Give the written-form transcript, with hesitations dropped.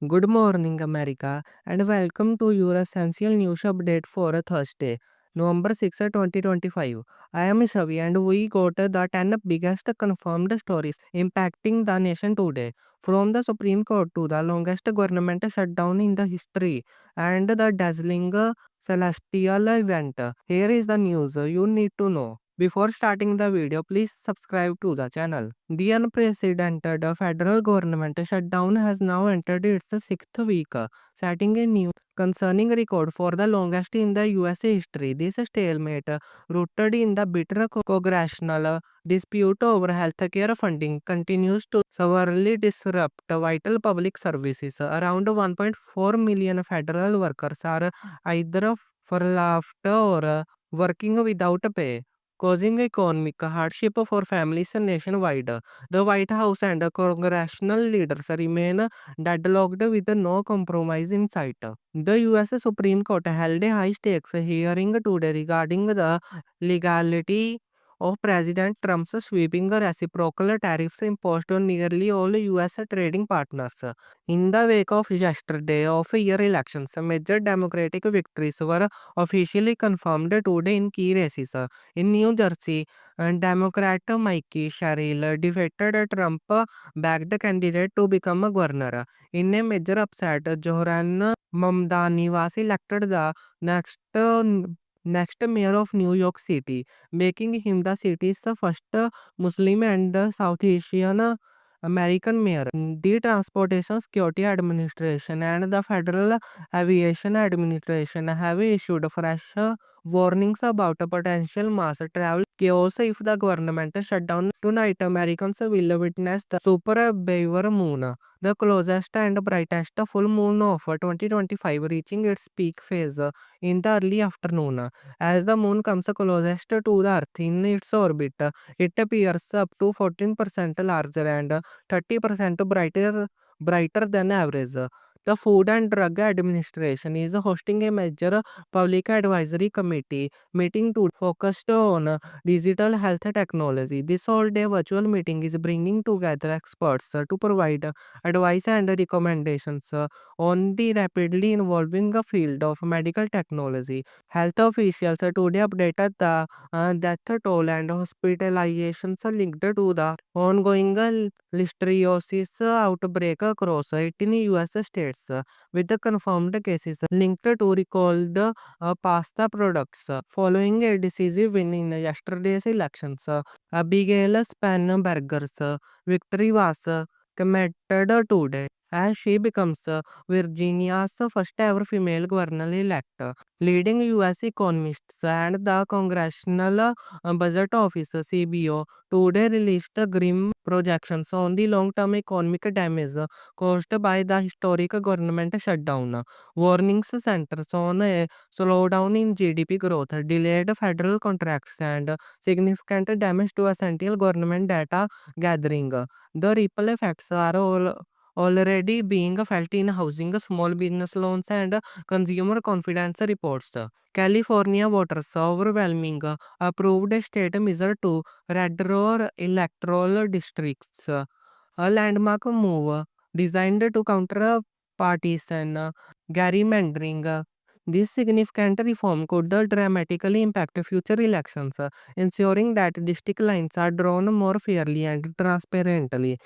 Good morning, America, and welcome to your essential news update for Thursday, November 6, 2025. I am Shavi, and we got the 10 biggest confirmed stories impacting the nation today. From the Supreme Court to the longest government shutdown in the history and the dazzling celestial event. Here is the news you need to know. Before starting the video, please subscribe to the channel. The unprecedented federal government shutdown has now entered its sixth week, setting a new concerning record for the longest in the US history. This stalemate, rooted in the bitter congressional dispute over healthcare funding, continues to severely disrupt vital public services. Around 1.4 million federal workers are either furloughed or working without pay, causing economic hardship for families nationwide. The White House and congressional leaders remain deadlocked with no compromise in sight. The US Supreme Court held a high stakes hearing today regarding the legality of President Trump's sweeping reciprocal tariffs imposed on nearly all US trading partners. In the wake of yesterday of year elections, major Democratic victories were officially confirmed today in key races. In New Jersey, Democrat Mikey Sherrill defeated a Trump-backed candidate to become a governor. In a major upset, Zohran Mamdani was elected the next mayor of New York City, making him the city's first Muslim and South Asian American mayor. The Transportation Security Administration and the Federal Aviation Administration have issued fresh warnings about a potential mass travel chaos if the government shut down tonight. Americans will witness the super beaver moon, the closest and brightest full moon of 2025, reaching its peak phase in the early afternoon. As the moon comes closest to the earth in its orbit, it appears up to 14% larger and 30% brighter than average. The Food and Drug Administration is hosting a major public advisory committee meeting to focused on digital health technology. This all-day virtual meeting is bringing together experts to provide advice and recommendations on the rapidly evolving field of medical technology. Health officials today updated the death toll and hospitalizations linked to the ongoing listeriosis outbreak across 18 US states, with the confirmed cases linked to recalled pasta products. Following a decisive win in yesterday's elections, Abigail Spanberger's victory was commemorated today as she becomes Virginia's first ever female governor-elect. Leading US economists and the Congressional Budget Office (CBO) today released grim projections on the long-term economic damage caused by the historic government shutdown. Warnings centers on a slowdown in GDP growth, delayed federal contracts, and significant damage to essential government data gathering. The ripple effects are already being felt in housing, small business loans, and consumer confidence reports. California voters overwhelming approved a state measure to redraw electoral districts, a landmark move designed to counter partisan gerrymandering. This significant reform could dramatically impact future elections, ensuring that district lines are drawn more fairly and transparently.